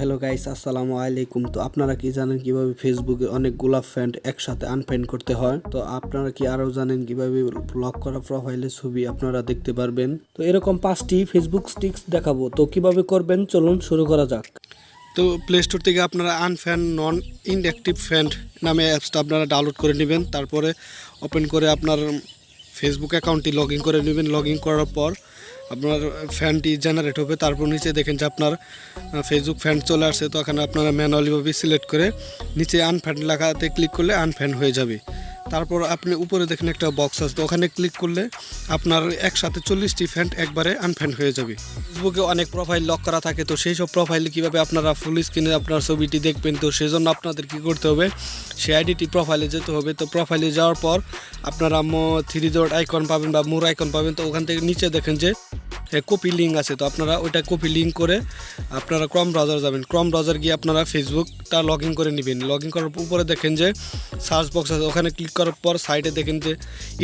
Hello guys, আসসালামু আলাইকুম। তো আপনারা কি জানেন কিভাবে ফেসবুকে অনেকগুলা ফ্রেন্ড একসাথে আনফ্রেন্ড করতে হয়? তো আপনারা কি আরো জানেন কিভাবে ব্লক করা প্রোফাইলের ছবি আপনারা দেখতে পারবেন? তো এরকম 5টি ফেসবুক স্টিক্স দেখাবো। তো কিভাবে করবেন চলুন শুরু করা যাক। তো প্লে স্টোর থেকে আপনারা আনফ্রেন্ড নন ইনঅ্যাক্টিভ ফ্রেন্ড নামে অ্যাপসটা আপনারা ডাউনলোড করে নেবেন। তারপরে ওপেন করে আপনার ফেসবুক অ্যাকাউন্টটি লগ ইন করে নেবেন। লগ ইন করার পর আপনার ফ্রেন্ডটি জেনারেট হবে। তারপর নিচে দেখেন যে আপনার ফেসবুক ফ্রেন্ড চলে আসছে। তো এখানে আপনারা ম্যানুয়ালিভাবে সিলেক্ট করে নিচে আনফ্রেন্ড লেখাতে ক্লিক করলে আনফ্রেন্ড হয়ে যাবে। তারপর আপনি উপরে দেখেন একটা বক্স আছে, তো ওখানে ক্লিক করলে আপনার একসাথে 40টি ফ্রেন্ড একবারে আনফ্রেন্ড হয়ে যাবে। ফেসবুকে অনেক প্রোফাইল লক করা থাকে, তো সেই সব প্রোফাইলে কীভাবে আপনারা ফুল স্ক্রিনে আপনার ছবিটি দেখবেন, তো সেই জন্য আপনাদের কী করতে হবে, সেই আইডিটি প্রোফাইলে যেতে হবে। তো প্রোফাইলে যাওয়ার পর আপনারা 3 ডট আইকন পাবেন বা মোর আইকন পাবেন। তো ওখান থেকে নিচে দেখেন যে কপি লিঙ্ক আছে, তো আপনারা ওইটা কপি লিঙ্ক করে আপনারা ক্রম ব্রাউজার যাবেন। ক্রম ব্রাউজার গিয়ে আপনারা ফেসবুকটা লগ ইন করে নেবেন। লগ ইন করার উপরে দেখেন যে সার্চ বক্স আছে, ওখানে ক্লিক করার পর সাইডে দেখেন যে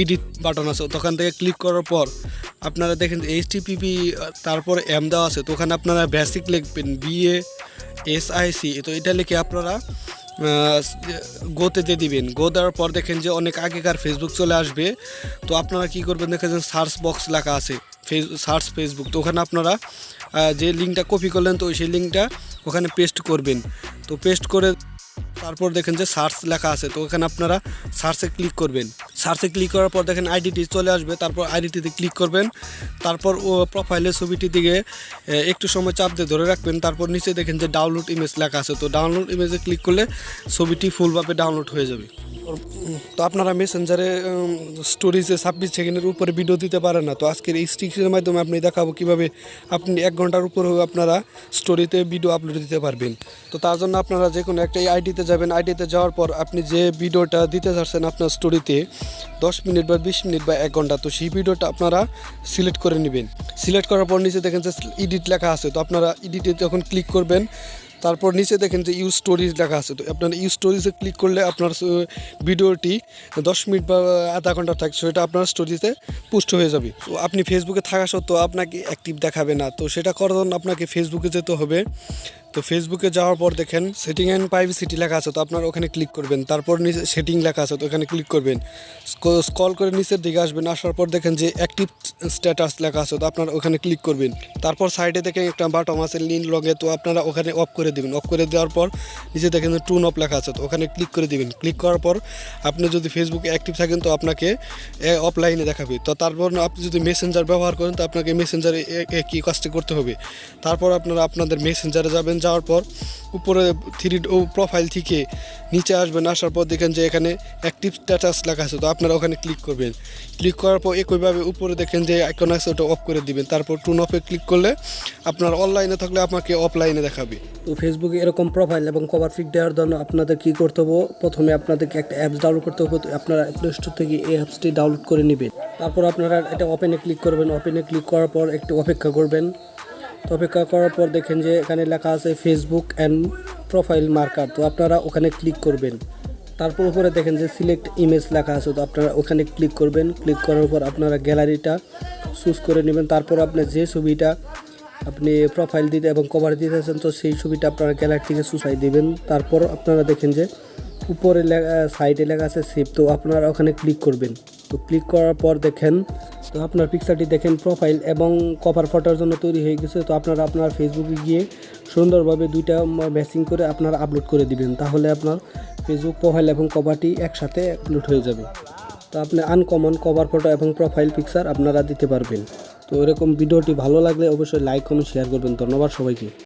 এডিট বাটন আছে, তো ওখান থেকে ক্লিক করার পর আপনারা দেখেন যে HTTP তারপর এম দেওয়া আছে, তো ওখানে আপনারা বেসিক লিখবেন BASIC। তো এটা লিখে আপনারা গোতে দিয়ে দিবেন। গো দেওয়ার পর দেখেন যে অনেক আগেকার ফেসবুক চলে আসবে। তো আপনারা কি করবেন, দেখেন যে সার্চ বক্স লেখা আছে সার্চ ফেসবুক, তো ওখানে আপনারা যে লিঙ্কটা কপি করলেন তো সেই লিঙ্কটা ওখানে পেস্ট করবেন। তো পেস্ট করে তারপর দেখেন যে সার্চ লেখা আছে, তো ওখানে আপনারা সার্চে ক্লিক করবেন। সার্চে ক্লিক করার পর দেখেন আইডিটি চলে আসবে। তারপর আইডিটিতে ক্লিক করবেন। তারপর ও প্রোফাইলের ছবিটি দিকে একটু সময় চাপ দিয়ে ধরে রাখবেন। তারপর নিচে দেখেন যে ডাউনলোড ইমেজ লেখা আছে, তো ডাউনলোড ইমেজে ক্লিক করলে ছবিটি ফুলভাবে ডাউনলোড হয়ে যাবে। তো আপনারা মেসেঞ্জারে স্টোরিজে 26 সেকেন্ডের উপরে ভিডিও দিতে পারেন না। তো আজকের এই স্টিক্সের মাধ্যমে আপনি দেখাবো কীভাবে আপনি 1 ঘন্টার উপরেও আপনারা স্টোরিতে ভিডিও আপলোড দিতে পারবেন। তো তার জন্য আপনারা যে কোনো একটা আইডিতে যাবেন। আইডিতে যাওয়ার পর আপনি যে ভিডিওটা দিতে চাচ্ছেন আপনার স্টোরিতে 10 মিনিট বা 20 মিনিট বা 1 ঘন্টা, তো সেই ভিডিওটা আপনারা সিলেক্ট করে নেবেন। সিলেক্ট করার পর নিচে দেখেন যে এডিট লেখা আছে, তো আপনারা এডিটে যখন ক্লিক করবেন তারপর নিচে দেখেন যে ইউজ স্টোরিজ লেখা আছে, তো আপনার ইউজ স্টোরিজে ক্লিক করলে আপনার ভিডিওটি 10 মিনিট বা আধা ঘন্টা থাকে, সেটা আপনার স্টোরিতে পোস্ট হয়ে যাবে। তো আপনি ফেসবুকে থাকা সত্ত্বেও আপনাকে অ্যাক্টিভ দেখাবে না, তো সেটা করার জন্য আপনাকে ফেসবুকে যেতে হবে। তো ফেসবুকে যাওয়ার পর দেখেন সেটিং অ্যান্ড প্রাইভেসি লেখা আছে, তো আপনারা ওখানে ক্লিক করবেন। তারপর নিচে সেটিং লেখা আছে, তো ওখানে ক্লিক করবেন। স্ক্রল করে নিচের দিকে আসবেন। আসার পর দেখেন যে অ্যাক্টিভ স্ট্যাটাস লেখা আছে, তো আপনারা ওখানে ক্লিক করবেন। তারপর সাইডে দেখেন একটা বাটন আছে লিন লগে, তো আপনারা ওখানে অফ করে দিবেন। অফ করে দেওয়ার পর নিচে দেখেন যে টুন অফ লেখা আছে, তো ওখানে ক্লিক করে দিবেন। ক্লিক করার পর আপনি যদি ফেসবুকে অ্যাক্টিভ থাকেন তো আপনাকে অফলাইনে দেখাবে। তো তারপর আপনি যদি মেসেঞ্জার ব্যবহার করেন তো আপনাকে মেসেঞ্জারে কী কাজটি করতে হবে। তারপর আপনারা আপনাদের মেসেঞ্জারে যাবেন। যাওয়ার পর উপরে 3 প্রোফাইল থেকে নিচে আসবেন। আসার পর দেখেন যে এখানে অ্যাক্টিভ স্ট্যাটাস লেখা আছে, তো আপনারা ওখানে ক্লিক করবেন। ক্লিক করার পর একইভাবে উপরে দেখেন যে আইকন আছে, ওটা অফ করে দিবেন। তারপর টুন অফে ক্লিক করলে আপনার অনলাইনে থাকলে আপনাকে অফলাইনে দেখাবে। তো ফেসবুকে এরকম প্রোফাইল এবং কভার পিক দেওয়ার জন্য আপনাদের কী করতে হবে, প্রথমে আপনাদেরকে একটা অ্যাপস ডাউনলোড করতে হবে। তো আপনারা প্লে স্টোর থেকে এই অ্যাপসটি ডাউনলোড করে নেবেন। তারপর আপনারা এটা ওপেনে ক্লিক করবেন। ওপেনে ক্লিক করার পর একটু অপেক্ষা করবেন। তো অপেক্ষা করার পর দেখেন যে এখানে লেখা আছে ফেসবুক অ্যান্ড প্রোফাইল মার্কার, তো আপনারা ওখানে ক্লিক করবেন। তারপর উপরে দেখেন যে সিলেক্ট ইমেজ লেখা আছে, তো আপনারা ওখানে ক্লিক করবেন। ক্লিক করার পর আপনারা গ্যালারিটা চুজ করে নেবেন। তারপর আপনি যে ছবিটা আপনি প্রোফাইল দিতে এবং কভার দিতেছেন তো সেই ছবিটা আপনারা গ্যালারি থেকে চুষাই দিবেন। তারপর আপনারা দেখেন যে উপরে সাইডে লেখা আছে সেভ, তো আপনারা ওখানে ক্লিক করবেন। তো ক্লিক করার পর দেখেন তো আপনার পিকচারটি দেখেন প্রোফাইল এবং কভার ফটোর জন্য তৈরি হয়ে গেছে। তো আপনারা আপনার ফেসবুকে গিয়ে সুন্দরভাবে দুইটা ম্যাচিং করে আপনারা আপলোড করে দিবেন, তাহলে আপনার ফেসবুক প্রোফাইল এবং কভারটি একসাথে আপলোড হয়ে যাবে। তো আপনি আনকমন কভার ফটো এবং প্রোফাইল পিকচার আপনারা দিতে পারবেন। তো এরকম ভিডিওটি ভালো লাগলে অবশ্যই লাইক কমেন্ট শেয়ার করবেন। ধন্যবাদ সবাইকে।